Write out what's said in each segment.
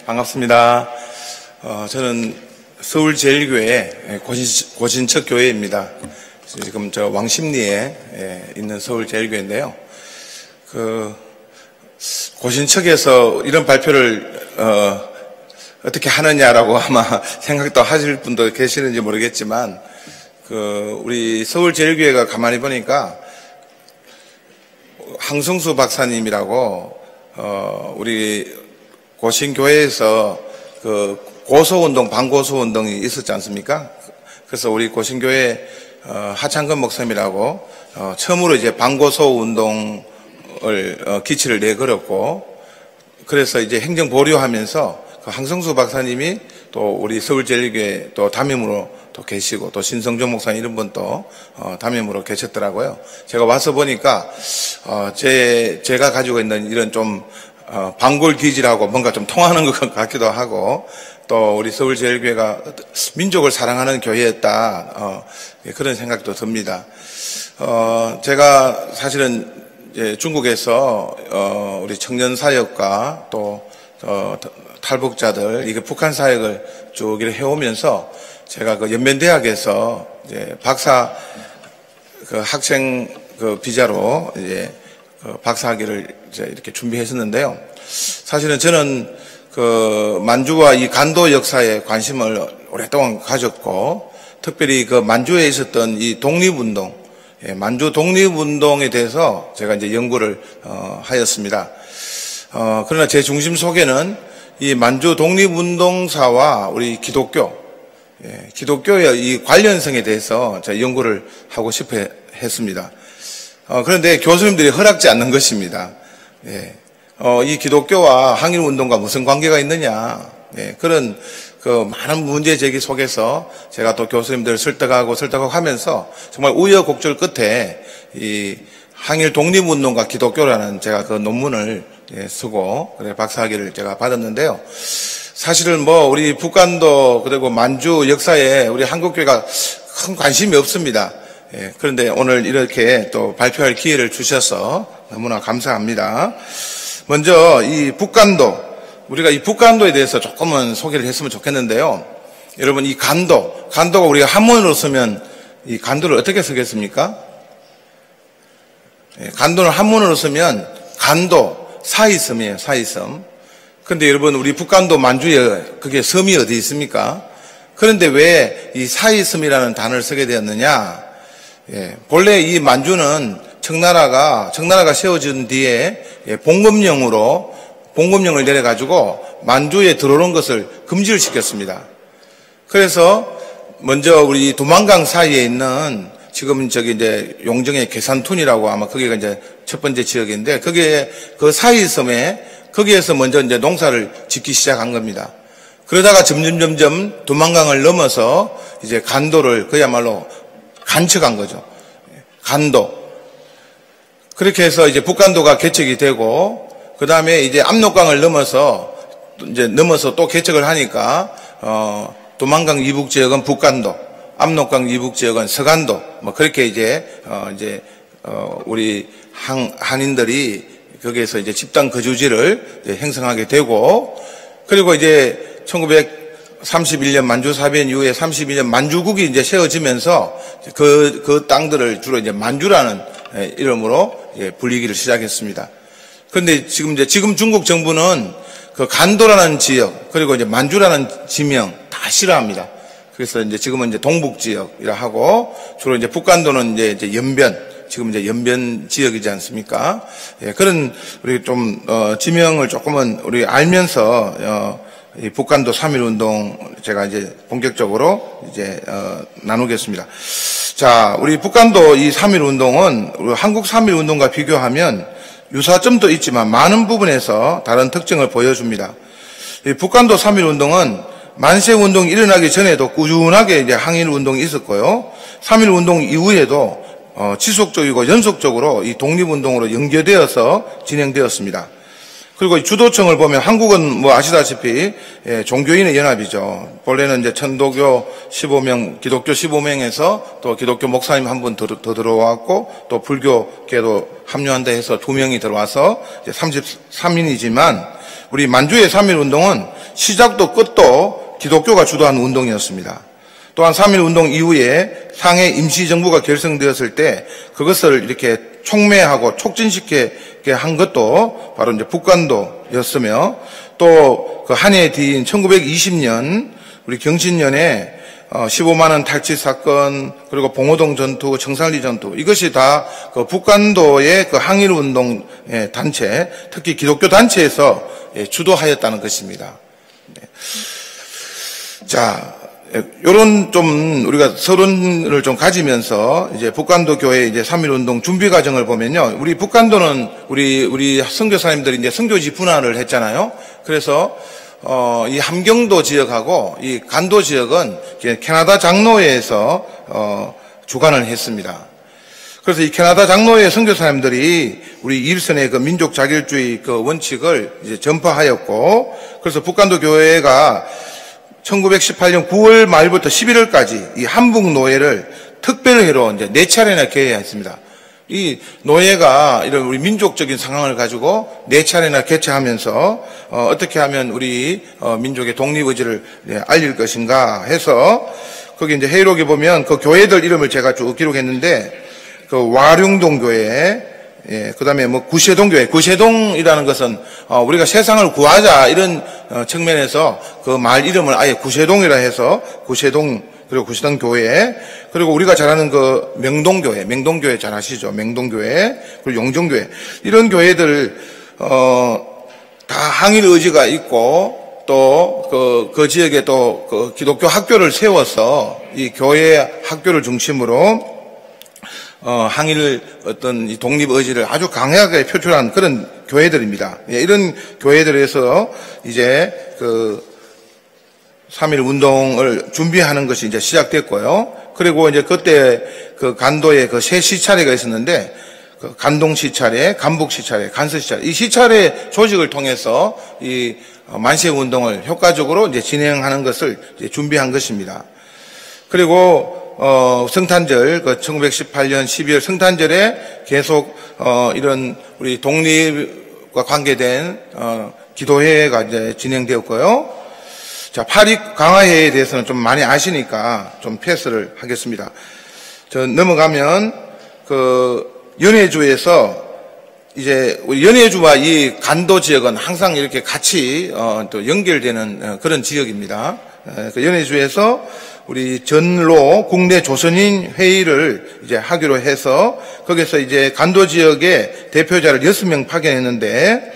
반갑습니다. 저는 서울제일교회 고신척교회입니다. 지금 저 왕십리에 있는 서울제일교회인데요. 고신척에서 이런 발표를 어떻게 하느냐라고 아마 생각도 하실 분도 계시는지 모르겠지만, 우리 서울제일교회가 가만히 보니까 항성수 박사님이라고 우리 고신교회에서 고소운동, 반고소운동이 있었지 않습니까? 그래서 우리 고신교회 하창근 목사님이라고 처음으로 이제 반고소운동을 기치를 내걸었고, 그래서 이제 행정보류하면서 항성수 박사님이 또 우리 서울제일교회 또 담임으로 또 계시고, 또 신성종 목사님 이런 분 또 담임으로 계셨더라고요. 제가 와서 보니까 제가 가지고 있는 이런 좀 반골기질하고 뭔가 좀 통하는 것 같기도 하고, 또 우리 서울제일교회가 민족을 사랑하는 교회였다, 그런 생각도 듭니다. 제가 사실은 이제 중국에서 우리 청년 사역과 또 탈북자들, 이게 북한 사역을 쭉 이렇게 해오면서 제가 연변대학에서 이제 박사 학생 비자로 이제 박사학위를 이제 이렇게 준비했었는데요. 사실은 저는 만주와 이 간도 역사에 관심을 오랫동안 가졌고, 특별히 만주에 있었던 이 독립운동, 만주 독립운동에 대해서 제가 이제 연구를 하였습니다. 그러나 제 중심 속에는 이 만주 독립운동사와 우리 기독교의 이 관련성에 대해서 제가 연구를 하고 싶어 했습니다. 그런데 교수님들이 허락지 않는 것입니다. 이 기독교와 항일운동과 무슨 관계가 있느냐, 그런 많은 문제 제기 속에서 제가 또 교수님들을 설득하고 하면서 정말 우여곡절 끝에 이 항일 독립운동과 기독교라는 제가 논문을 쓰고 그래 박사학위를 제가 받았는데요. 사실은 우리 북한도 그리고 만주 역사에 우리 한국교회가 큰 관심이 없습니다. 그런데 오늘 이렇게 또 발표할 기회를 주셔서 너무나 감사합니다. 먼저 이 북간도, 우리가 이 북간도에 대해서 조금은 소개를 했으면 좋겠는데요. 여러분, 이 간도가 우리가 한문으로 쓰면 이 간도를 어떻게 쓰겠습니까? 간도는 한문으로 쓰면 간도, 사이섬이에요, 사이섬. 근데 여러분, 우리 북간도 만주에 그게 섬이 어디 있습니까? 그런데 왜 이 사이섬이라는 단어를 쓰게 되었느냐? 본래 이 만주는 청나라가 세워진 뒤에 봉검령을 내려가지고 만주에 들어오는 것을 금지를 시켰습니다. 그래서 먼저 우리 두만강 사이에 있는 지금 이제 용정의 계산툰이라고 아마 거기가 이제 첫 번째 지역인데, 거기에 그 사이섬에 거기에서 먼저 이제 농사를 짓기 시작한 겁니다. 그러다가 점점 두만강을 넘어서 이제 간도를 그야말로 간척한 거죠. 간도. 그렇게 해서 이제 북간도가 개척이 되고, 그 다음에 이제 압록강을 넘어서 또 개척을 하니까, 두만강 이북 지역은 북간도, 압록강 이북 지역은 서간도, 그렇게 이제 우리 한인들이 거기에서 이제 집단 거주지를 형성하게 되고, 그리고 이제 1931년 만주 사변 이후에 32년 만주국이 이제 세워지면서 그 땅들을 주로 이제 만주라는 이름으로 불리기를 시작했습니다. 그런데 지금 중국 정부는 그 간도라는 지역, 그리고 이제 만주라는 지명 다 싫어합니다. 그래서 이제 지금은 이제 동북 지역이라 하고, 주로 이제 북간도는 이제 지금 이제 연변 지역이지 않습니까? 그런 우리 좀 지명을 조금은 우리 알면서 이 북간도 3.1운동 제가 이제 본격적으로 이제 나누겠습니다. 자, 우리 북간도 이 3.1운동은 우리 한국 3.1운동과 비교하면 유사점도 있지만 많은 부분에서 다른 특징을 보여줍니다. 이 북간도 3.1운동은 만세운동이 일어나기 전에도 꾸준하게 이제 항일운동이 있었고요. 3.1운동 이후에도 지속적이고 연속적으로 이 독립운동으로 연계되어서 진행되었습니다. 그리고 주도층을 보면 한국은 아시다시피 종교인의 연합이죠. 본래는 이제 천도교 15명, 기독교 15명에서 또 기독교 목사님 한 분 더 들어왔고, 또 불교계도 합류한다 해서 2명이 들어와서 이제 33인이지만, 우리 만주의 3.1운동은 시작도 끝도 기독교가 주도한 운동이었습니다. 또한 3.1운동 이후에 상해 임시정부가 결성되었을 때 그것을 이렇게 촉매하고 촉진시키게 한 것도 바로 이제 북간도였으며, 또 그 한 해 뒤인 1920년 우리 경신년에 15만 원 탈취 사건, 그리고 봉오동 전투, 청산리 전투, 이것이 다 그 북간도의 그 항일운동 단체, 특히 기독교 단체에서 주도하였다는 것입니다. 자, 요런 좀 우리가 서론을 좀 가지면서 이제 북간도 교회 이제 3.1운동 준비 과정을 보면요. 우리 북간도는 우리 선교사님들이 이제 선교지 분할을 했잖아요. 그래서 이 함경도 지역하고 이 간도 지역은 캐나다 장로회에서 주관을 했습니다. 그래서 이 캐나다 장로회 선교사님들이 우리 일선의 그 민족 자결주의 그 원칙을 이제 전파하였고, 그래서 북간도 교회가 1918년 9월 말부터 11월까지 이 한북 노예를 특별회로 이제 4차례나 개회했습니다. 이 노예가 이런 우리 민족적인 상황을 가지고 4차례나 개최하면서 어떻게 하면 우리 민족의 독립의지를 알릴 것인가 해서, 거기 이제 회의록에 보면 그 교회들 이름을 제가 쭉 기록했는데, 그 와룡동 교회, 그 다음에 뭐 구세동 교회, 구세동이라는 것은 우리가 세상을 구하자 이런 측면에서 그 말 이름을 아예 구세동이라 해서 구세동, 그리고 구세동 교회, 그리고 우리가 잘 아는 그 명동교회, 명동교회 잘 아시죠? 명동교회, 그리고 용정교회, 이런 교회들 다 항일 의지가 있고, 또 그 지역에 또 그 기독교 학교를 세워서 이 교회 학교를 중심으로 항일 어떤 이 독립 의지를 아주 강하게 표출한 그런 교회들입니다. 이런 교회들에서 이제 그 3.1 운동을 준비하는 것이 이제 시작됐고요. 그리고 이제 그때 그 간도에 그 세 시차례가 있었는데, 그 간동 시차례, 간북 시차례, 간서 시차례, 이 시차례 조직을 통해서 이 만세 운동을 효과적으로 이제 진행하는 것을 이제 준비한 것입니다. 그리고 성탄절, 그 1918년 12월 성탄절에 계속 이런 우리 독립과 관계된 기도회가 이제 진행되었고요. 자, 파리 강화회에 대해서는 좀 많이 아시니까 좀 패스를 하겠습니다. 저 넘어가면 그 연해주에서 이제 우리 연해주와 이 간도 지역은 항상 이렇게 같이 또 연결되는 그런 지역입니다. 그 연해주에서 우리 전로 국내 조선인 회의를 이제 하기로 해서 거기서 이제 간도 지역의 대표자를 6명 파견했는데,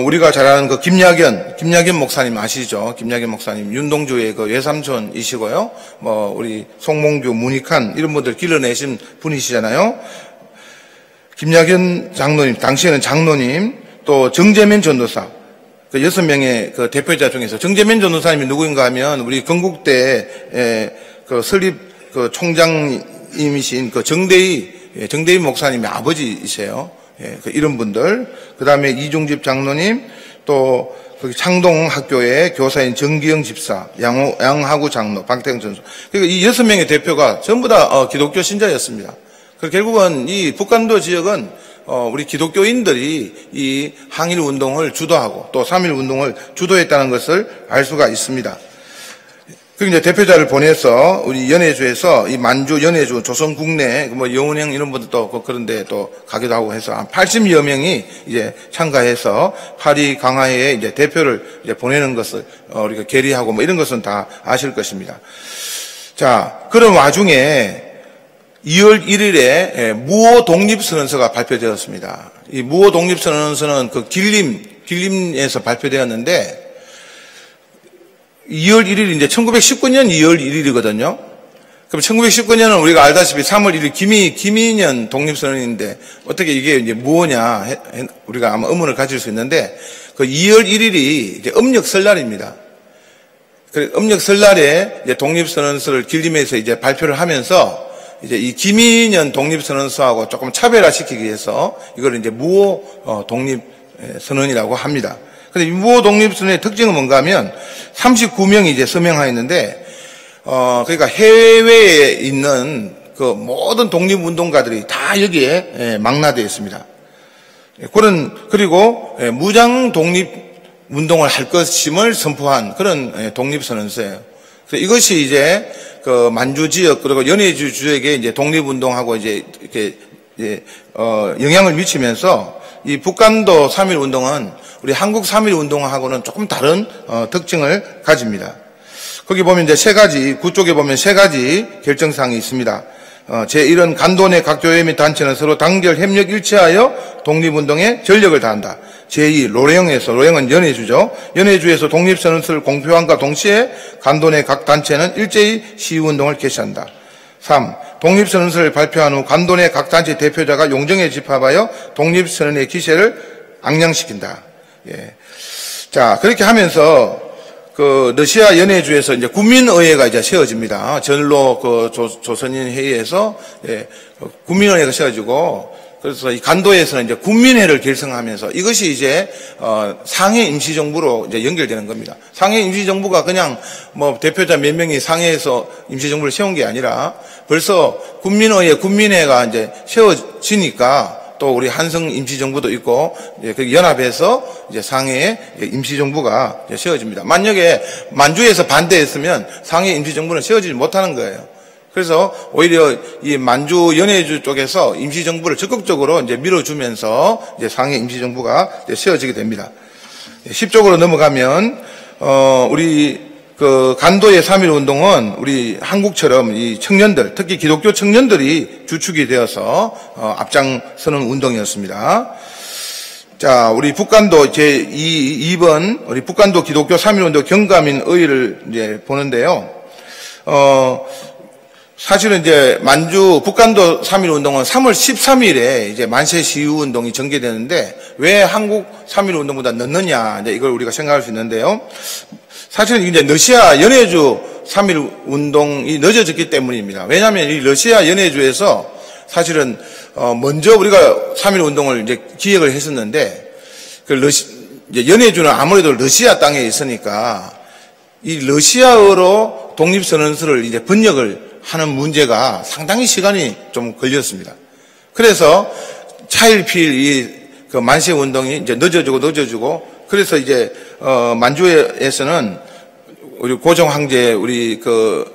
우리가 잘 아는 그 김약연 목사님 아시죠? 김약연 목사님, 윤동주의 그 외삼촌이시고요. 뭐, 우리 송몽규, 문익환, 이런 분들 길러내신 분이시잖아요. 김약연 장로님, 당시에는 장로님, 또 정재면 전도사, 그 6명의 그 대표자 중에서 정재면 전도사님이 누구인가 하면 우리 건국대 그 설립 그 총장님이신 그 정대희 목사님의 아버지이세요. 그 이런 분들. 그 다음에 이중집 장로님, 또 거기 창동학교의 교사인 정기영 집사, 양하구 장로, 박태영 전수. 그러니까 이 6명의 대표가 전부 다 기독교 신자였습니다. 그래서 결국은 이 북간도 지역은 우리 기독교인들이 이 항일 운동을 주도하고 또 3.1 운동을 주도했다는 것을 알 수가 있습니다. 그리고 이제 대표자를 보내서 우리 연해주에서 이 만주, 연해주, 조선 국내 뭐 영운형 이런 분들도 그런데 또 가기도 하고 해서 한 80여 명이 이제 참가해서 파리 강화회에 이제 대표를 이제 보내는 것을 우리가 계리하고 뭐 이런 것은 다 아실 것입니다. 자, 그런 와중에 2월 1일에 무호 독립선언서가 발표되었습니다. 이 무호 독립선언서는 그 길림에서 발표되었는데, 2월 1일이 이제 1919년 2월 1일이거든요. 그럼 1919년은 우리가 알다시피 3월 1일 김인현 독립선언인데 어떻게 이게 이제 무엇냐 우리가 아마 의문을 가질 수 있는데, 그 2월 1일이 이제 음력 설날입니다. 그 음력 설날에 이제 독립선언서를 길림에서 이제 발표를 하면서 이제 이 김인현 독립선언서하고 조금 차별화시키기 위해서 이걸 이제 무호 독립선언이라고 합니다. 근데 이 무호 독립선언의 특징은 뭔가 하면 39명이 이제 서명하였는데, 그러니까 해외에 있는 그 모든 독립운동가들이 다 여기에 망라되어 있습니다. 그리고 무장 독립 운동을 할 것임을 선포한 그런 독립선언서예요. 그래서 이것이 이제 그 만주 지역 그리고 연해주 지역에 이제 독립운동하고 이제 이렇게 영향을 미치면서 이 북간도 3.1운동은 우리 한국 3.1운동하고는 조금 다른 특징을 가집니다. 거기 보면 이제 세 가지, 구쪽에 보면 세 가지 결정사항이 있습니다. 제1은 간도 내 각 교회 및 단체는 서로 단결 협력 일치하여 독립운동에 전력을 다한다. 제2, 로령은 연해주죠. 연해주에서 독립선언서를 공표함과 동시에 간도 내 각 단체는 일제히 시위운동을 개시한다. 3. 독립선언서를 발표한 후 간도 내 각 단체 대표자가 용정에 집합하여 독립선언의 기세를 앙양시킨다. 예. 자, 그렇게 하면서 그 러시아 연해주에서 이제 국민의회가 이제 세워집니다. 전로 그 조선인 회의에서 국민의회가 세워지고, 그래서 이 간도에서는 이제 국민회를 결성하면서 이것이 이제 상해 임시정부로 이제 연결되는 겁니다. 상해 임시정부가 그냥 뭐 대표자 몇 명이 상해에서 임시정부를 세운 게 아니라 벌써 국민회가 이제 세워지니까 또 우리 한성 임시정부도 있고 그 연합해서 이제 상해에 임시정부가 세워집니다. 만약에 만주에서 반대했으면 상해 임시정부는 세워지지 못하는 거예요. 그래서 오히려 이 만주 연해주 쪽에서 임시정부를 적극적으로 이제 밀어주면서 이제 상해 임시정부가 이제 세워지게 됩니다. 10쪽으로 넘어가면 우리 그 간도의 3.1운동은 우리 한국처럼 이 청년들, 특히 기독교 청년들이 주축이 되어서 앞장서는 운동이었습니다. 자, 우리 북간도 제2번 우리 북간도 기독교 3.1운동 경감인 의의를 이제 보는데요. 사실은 이제 만주 북간도 3.1운동은 3월 13일에 이제 만세 시위운동이 전개되는데 왜 한국 3.1운동보다 늦느냐, 이제 이걸 우리가 생각할 수 있는데요. 사실은 이제 러시아 연해주 3.1운동이 늦어졌기 때문입니다. 왜냐하면 이 러시아 연해주에서 사실은 먼저 우리가 3.1운동을 이제 기획을 했었는데 이제 연해주는 아무래도 러시아 땅에 있으니까 이 러시아어로 독립선언서를 이제 번역을 하는 문제가 상당히 시간이 좀 걸렸습니다. 그래서 차일피일 그 만세 운동이 이제 늦어지고 그래서 이제 만주에서는 우리 고종 황제 우리 그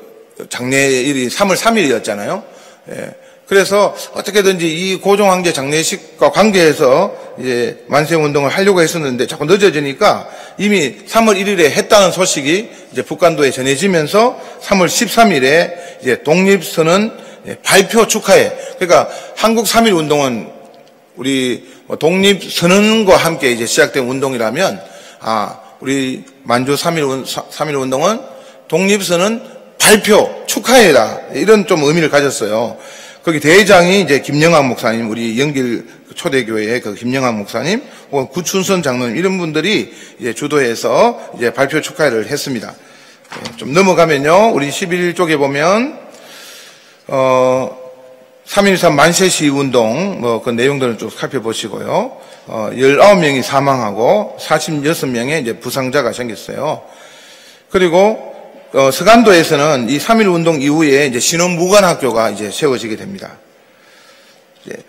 장례일이 3월 3일이었잖아요. 예. 그래서 어떻게든지 이 고종 황제 장례식과 관계해서 이제 만세 운동을 하려고 했었는데 자꾸 늦어지니까 이미 3월 1일에 했다는 소식이 이제 북간도에 전해지면서 3월 13일에 이제 독립선언 발표 축하회. 그러니까 한국 3.1 운동은 우리 독립선언과 함께 이제 시작된 운동이라면 우리 만주 3.1 운동은 독립선언 발표 축하회다. 이런 좀 의미를 가졌어요. 거기 대회장이 이제 김영학 목사님, 우리 영길 초대교회의 그 김영학 목사님, 혹은 구춘선 장로님, 이런 분들이 이제 주도해서 이제 발표 축하회를 했습니다. 좀 넘어가면요, 우리 11쪽에 보면, 3.1.3 만세시 운동, 그 내용들은 좀 살펴보시고요. 19명이 사망하고 46명의 이제 부상자가 생겼어요. 그리고 서간도에서는 이 3.1 운동 이후에 이제 신혼무관학교가 이제 세워지게 됩니다.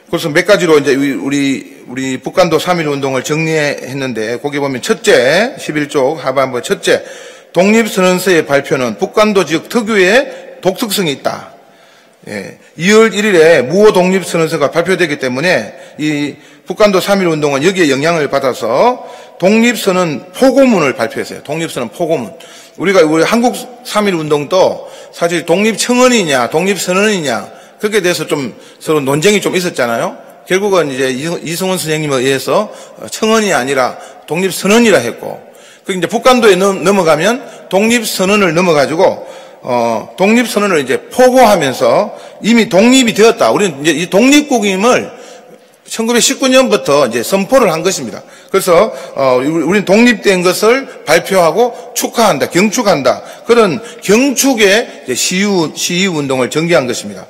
그래서 몇 가지로 이제 우리 북간도 3.1 운동을 정리했는데, 거기 보면 첫째, 11쪽 하반부 첫째, 독립선언서의 발표는 북간도 지역 특유의 독특성이 있다. 2월 1일에 무호 독립선언서가 발표되기 때문에 이 북간도 3.1 운동은 여기에 영향을 받아서 독립선언 포고문을 발표했어요. 독립선언 포고문. 우리 한국 3.1 운동도 사실 독립청원이냐, 독립선언이냐, 그렇게 대해서 좀 서로 논쟁이 좀 있었잖아요. 결국은 이제 이성원 선생님에 의해서 청원이 아니라 독립선언이라 했고, 그 이제 북간도에 넘어가면 독립선언을 넘어가지고, 독립선언을 이제 포고하면서 이미 독립이 되었다. 우리는 이제 이 독립국임을 1919년부터 이제 선포를 한 것입니다. 그래서 우리는 독립된 것을 발표하고 축하한다, 경축한다. 그런 경축의 시위 운동을 전개한 것입니다.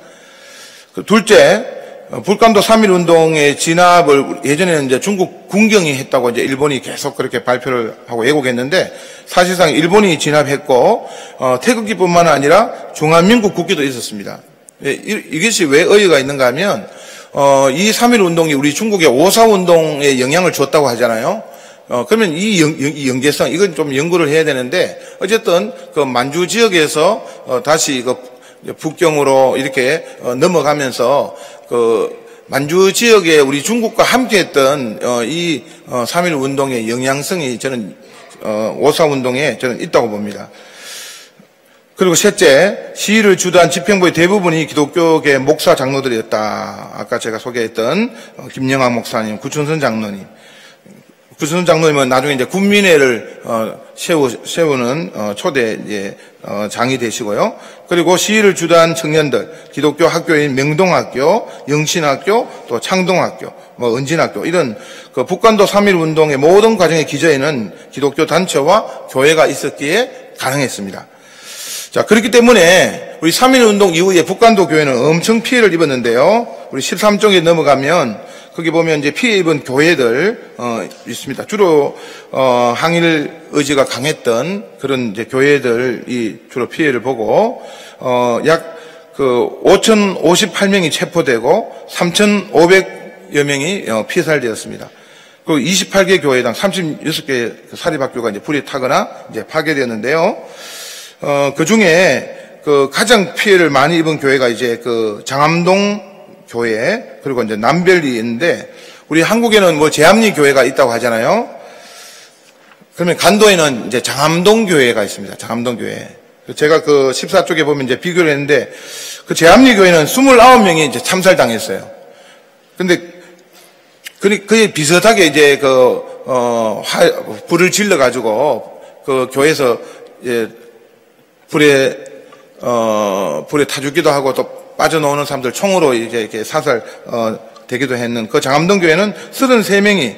둘째, 북간도 3.1 운동의 진압을 예전에는 이제 중국 군경이 했다고 이제 일본이 계속 그렇게 발표를 하고 왜곡했는데, 사실상 일본이 진압했고 태극기뿐만 아니라 중화민국 국기도 있었습니다. 이것이 왜 의의가 있는가 하면 이 3.1 운동이 우리 중국의 5.4 운동에 영향을 줬다고 하잖아요. 그러면 이 연계성, 이건 좀 연구를 해야 되는데, 어쨌든 그 만주 지역에서 다시 그 북경으로 이렇게 넘어가면서 그 만주 지역에 우리 중국과 함께 했던 이 3.1 운동의 영향성이 저는 5.4 운동에 저는 있다고 봅니다. 그리고 셋째, 시위를 주도한 집행부의 대부분이 기독교계 목사 장로들이었다. 아까 제가 소개했던 김영학 목사님, 구춘선 장로님. 구춘선 장로님은 나중에 이제 군민회를 세우는 초대 이제 장이 되시고요. 그리고 시위를 주도한 청년들, 기독교 학교인 명동학교, 영신학교, 또 창동학교, 은진학교 이런 그 북한도 3.1 운동의 모든 과정의 기저에는 기독교 단체와 교회가 있었기에 가능했습니다. 자, 그렇기 때문에 우리 3.1 운동 이후에 북한도 교회는 엄청 피해를 입었는데요. 우리 13쪽에 넘어가면 거기 보면 이제 피해 입은 교회들 있습니다. 주로 항일 의지가 강했던 그런 이제 교회들이 주로 피해를 보고 약 그 5,058명이 체포되고 3,500여 명이 피살되었습니다. 그 28개 교회당 36개 사립학교가 이제 불이 타거나 이제 파괴되었는데요. 그 중에 그 가장 피해를 많이 입은 교회가 이제 그 장암동 교회, 그리고 이제 남별리 있는데, 우리 한국에는 뭐 제암리 교회가 있다고 하잖아요. 그러면 간도에는 이제 장암동 교회가 있습니다. 장암동 교회. 제가 그 14쪽에 보면 이제 비교를 했는데, 그 제암리 교회는 29명이 이제 참살당했어요. 근데, 그게 비슷하게 이제 불을 질러가지고, 그 교회에서 이제 불에 타 죽기도 하고 또 빠져나오는 사람들 총으로 이제 이렇게 사살 되기도 했는 그 장암동 교회는 33명이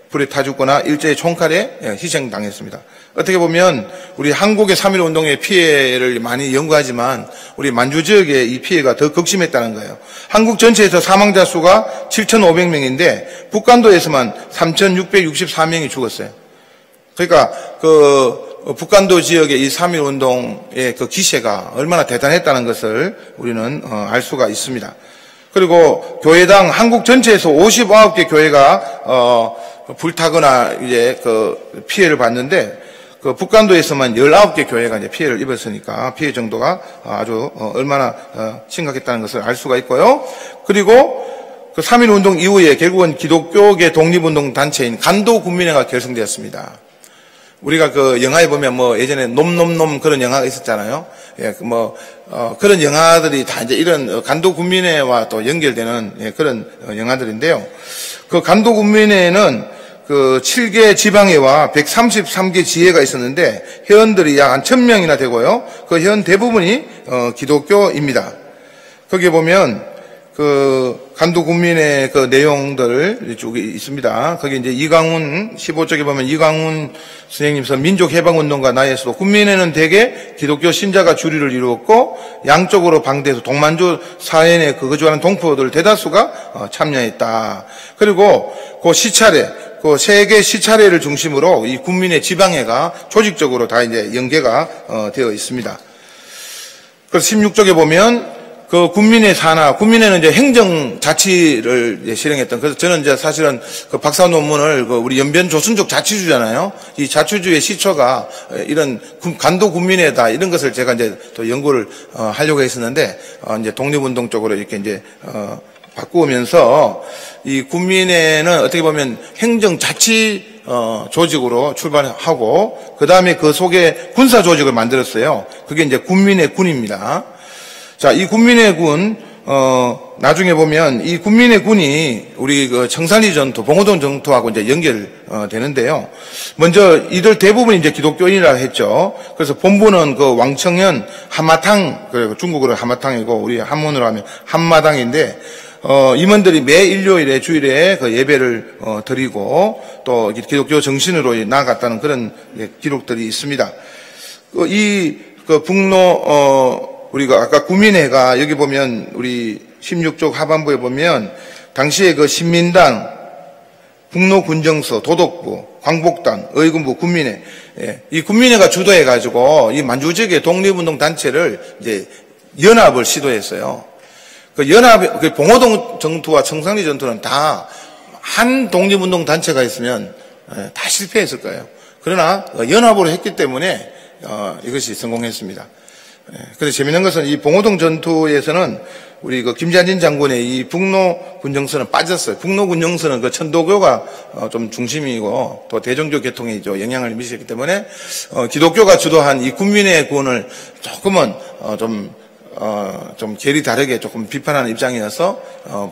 불에 타 죽거나 일제의 총칼에 희생당했습니다. 어떻게 보면 우리 한국의 3.1 운동의 피해를 많이 연구하지만 우리 만주 지역의 이 피해가 더 극심했다는 거예요. 한국 전체에서 사망자 수가 7,500명인데 북한도에서만 3,664명이 죽었어요. 그러니까 북한도 지역의 이 3.1 운동의 그 기세가 얼마나 대단했다는 것을 우리는 알 수가 있습니다. 그리고 교회당 한국 전체에서 59개 교회가 불타거나 이제 그 피해를 봤는데 그 북한도에서만 19개 교회가 이제 피해를 입었으니까 피해 정도가 아주 얼마나 심각했다는 것을 알 수가 있고요. 그리고 그 3.1 운동 이후에 결국은 기독교계 독립운동 단체인 간도군민회가 결성되었습니다. 우리가 그 영화에 보면 뭐 예전에 놈 그런 영화가 있었잖아요. 예, 그런 영화들이 다 이제 이런 간도군민회와 또 연결되는 그런 영화들인데요. 그 간도군민회는 그 7개 지방회와 133개 지회가 있었는데 회원들이 약 한 1,000명이나 되고요. 그 회원 대부분이 기독교입니다. 거기에 보면 그 간도군민회 그 내용들 이쪽에 있습니다. 거기 이제 이강훈 15쪽에 보면 이강훈 선생님께서 민족해방운동가 나에서도 군민회는 대개 기독교 신자가 주류를 이루었고 양쪽으로 방대해서 동만주 사회에 거주하는 동포들 대다수가 참여했다. 그리고 그 시차례, 그 세계 시차례를 중심으로 이 군민회 지방회가 조직적으로 다 이제 연계가 되어 있습니다. 그래서 16쪽에 보면 그 군민회 산하, 군민회는 이제 행정자치를 이제 실행했던, 그래서 저는 이제 사실은 그 박사 논문을 그 우리 연변 조선족 자치주잖아요. 이 자치주의 시초가 이런 간도 군민회다, 이런 것을 제가 이제 또 연구를 하려고 했었는데, 이제 독립운동 쪽으로 이렇게 이제 바꾸면서 이 군민회는 어떻게 보면 행정자치 조직으로 출발하고, 그 다음에 그 속에 군사 조직을 만들었어요. 그게 이제 군민회 군입니다. 자, 이 군민회 군, 나중에 보면 이 군민회 군이 우리 그 청산리 전투, 봉오동 전투하고 이제 연결되는데요. 먼저 이들 대부분이 이제 기독교인이라 했죠. 그래서 본부는 그 왕청현 한마탕, 그리고 중국어로 한마탕이고 우리 한문으로 하면 한마당인데, 임원들이 매 일요일에 주일에 그 예배를 드리고 또 기독교 정신으로 나아갔다는 그런 기록들이 있습니다. 그 북로, 우리가 아까 구민회가 여기 보면 우리 16쪽 하반부에 보면 당시에 그 신민당, 북로군정서, 도덕부, 광복당, 의군부, 군민회, 이 군민회가 주도해가지고 이 만주 지역의 독립운동 단체를 이제 연합을 시도했어요. 그 연합, 그 봉오동 전투와 청산리 전투는 다 한 독립운동 단체가 있으면 다 실패했을 거예요. 그러나 연합으로 했기 때문에 이것이 성공했습니다. 그런데 재미있는 것은 이 봉오동 전투에서는 우리 김자진 장군의 이 북로 군정선은 빠졌어요. 북로 군정선은 천도교가 좀 중심이고 또 대종교 계통에 영향을 미쳤기 때문에 기독교가 주도한 이 군민의 구원을 조금은 좀 결이 다르게 조금 비판하는 입장이어서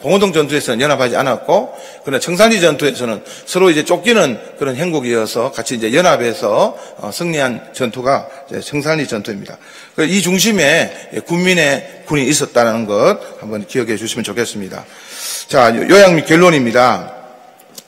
봉오동 전투에서는 연합하지 않았고, 그러나 청산리 전투에서는 서로 이제 쫓기는 그런 형국이어서 같이 이제 연합해서 승리한 전투가 이제 청산리 전투입니다. 이 중심에 군민의 군이 있었다는 것 한번 기억해 주시면 좋겠습니다. 자, 요약 및 결론입니다.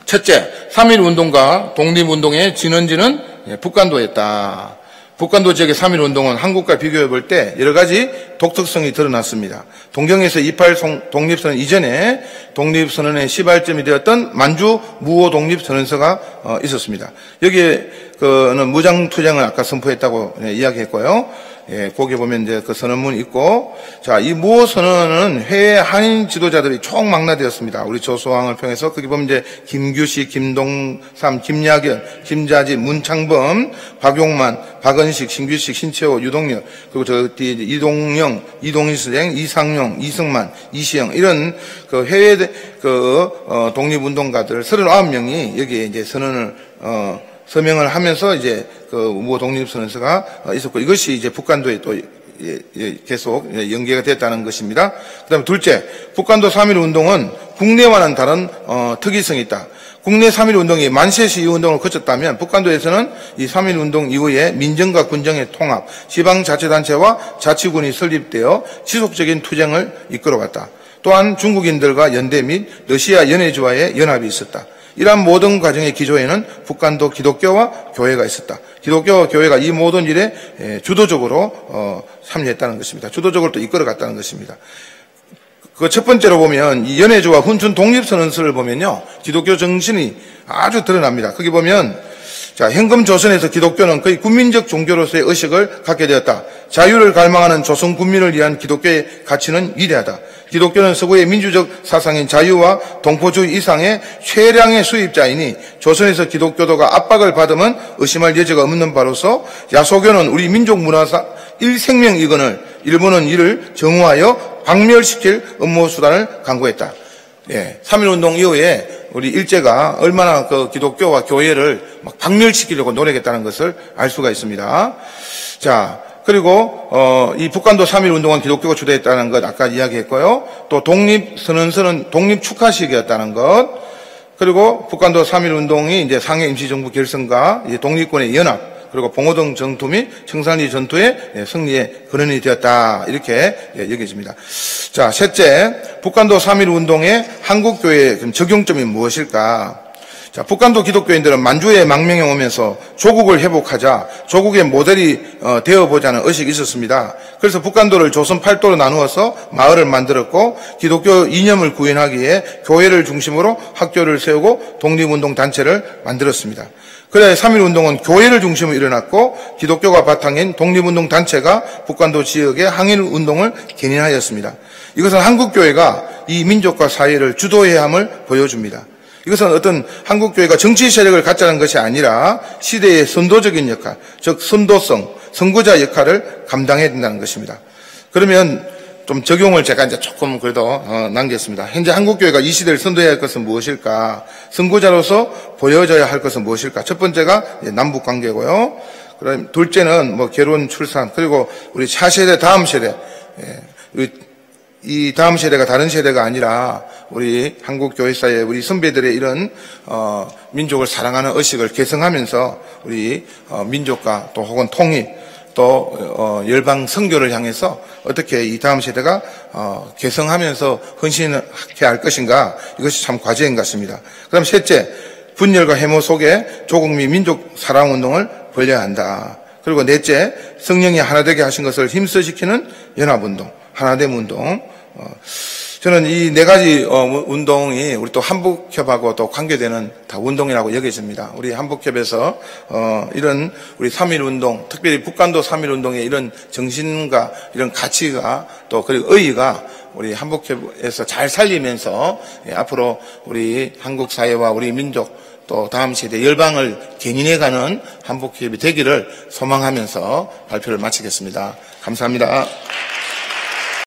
첫째, 3.1운동과 독립운동의 진원지는 북간도였다. 북간도 지역의 3.1운동은 한국과 비교해 볼 때 여러 가지 독특성이 드러났습니다. 동경에서 28 독립선언 이전에 독립선언의 시발점이 되었던 만주 무호 독립선언서가 있었습니다. 여기에는 무장투쟁을 아까 선포했다고 이야기했고요. 거기에 보면 이제 그 선언문이 있고, 자, 이 무호 선언은 해외 한인 지도자들이 총망라되었습니다. 우리 조소왕을 통해서 거기 보면 이제 김규식, 김동삼, 김야결, 김자지, 문창범, 박용만, 박은식, 신규식, 신채호, 유동열, 그리고 저 뒤에 이동영, 이동희수생, 이상용, 이승만, 이시영 이런 그 해외 독립운동가들 39명이 여기에 이제 선언을 서명을 하면서 이제 그 무호 독립선언서가 있었고, 이것이 이제 북간도에 또 계속 연계가 됐다는 것입니다. 그다음에 둘째, 북간도 3.1 운동은 국내와는 다른 특이성이 있다. 국내 3.1 운동이 만세시 이후 운동을 거쳤다면 북간도에서는 이 3.1 운동 이후에 민정과 군정의 통합, 지방자치단체와 자치군이 설립되어 지속적인 투쟁을 이끌어왔다. 또한 중국인들과 연대 및 러시아 연해주와의 연합이 있었다. 이러한 모든 과정의 기조에는 북간도 기독교와 교회가 있었다. 기독교와 교회가 이 모든 일에 주도적으로 참여했다는 것입니다. 주도적으로 또 이끌어갔다는 것입니다. 그 첫 번째로 보면 이 연해주와 훈춘 독립선언서를 보면요, 기독교 정신이 아주 드러납니다. 거기 보면 자, 현금 조선에서 기독교는 거의 군민적 종교로서의 의식을 갖게 되었다. 자유를 갈망하는 조선 국민을 위한 기독교의 가치는 위대하다. 기독교는 서구의 민주적 사상인 자유와 동포주의 이상의 최량의 수입자이니 조선에서 기독교도가 압박을 받으면 의심할 여지가 없는 바로서 야소교는 우리 민족 문화상 일생명이거늘 일본은 이를 정화하여 박멸시킬 업무 수단을 강구했다. 3.1운동 이후에 우리 일제가 얼마나 그 기독교와 교회를 막 박멸시키려고 노력했다는 것을 알 수가 있습니다. 자, 그리고 이 북간도 3.1 운동은 기독교가 주도했다는 것 아까 이야기했고요. 또 독립선언서는 독립 축하식이었다는 것. 그리고 북간도 3.1 운동이 이제 상해 임시정부 결성과 이제 독립군의 연합, 그리고 봉오동 전투 및 청산리 전투의 승리의 근원이 되었다. 이렇게 여겨집니다. 자, 셋째, 북간도 3.1 운동의 한국교회의 적용점이 무엇일까? 자, 북간도 기독교인들은 만주에 망명해 오면서 조국을 회복하자, 조국의 모델이 되어보자는 의식이 있었습니다. 그래서 북간도를 조선 8도로 나누어서 마을을 만들었고, 기독교 이념을 구현하기 위해 교회를 중심으로 학교를 세우고 독립운동 단체를 만들었습니다. 그래 3.1 운동은 교회를 중심으로 일어났고, 기독교가 바탕인 독립운동 단체가 북간도 지역의 항일 운동을 견인하였습니다. 이것은 한국교회가 이 민족과 사회를 주도해야 함을 보여줍니다. 이것은 어떤 한국교회가 정치 세력을 갖자는 것이 아니라 시대의 선도적인 역할, 즉 선도성, 선구자 역할을 감당해야 된다는 것입니다. 그러면 좀 적용을 제가 이제 조금 그래도 남겼습니다. 현재 한국교회가 이 시대를 선도해야 할 것은 무엇일까? 선구자로서 보여져야 할 것은 무엇일까? 첫 번째가 남북 관계고요. 그다음 둘째는 뭐 결혼, 출산, 그리고 우리 차세대, 다음 세대, 이 다음 세대가 다른 세대가 아니라 우리 한국 교회사의 우리 선배들의 이런 민족을 사랑하는 의식을 개성하면서 우리 민족과 또 혹은 통일 또 열방 선교를 향해서 어떻게 이 다음 세대가 개성하면서 헌신하게 할 것인가, 이것이 참 과제인 것 같습니다. 그다음 셋째, 분열과 해모 속에 조국 및 민족 사랑 운동을 벌여야 한다. 그리고 넷째, 성령이 하나 되게 하신 것을 힘써시키는 연합운동, 하나됨 운동. 저는 이 네 가지 운동이 우리 또 한북협하고 또 관계되는 다 운동이라고 여겨집니다. 우리 한북협에서 이런 우리 3.1 운동, 특별히 북간도 3.1 운동의 이런 정신과 이런 가치가 또 그리고 의의가 우리 한북협에서 잘 살리면서 앞으로 우리 한국 사회와 우리 민족 또 다음 세대 열방을 견인해가는 한복기업이 되기를 소망하면서 발표를 마치겠습니다. 감사합니다.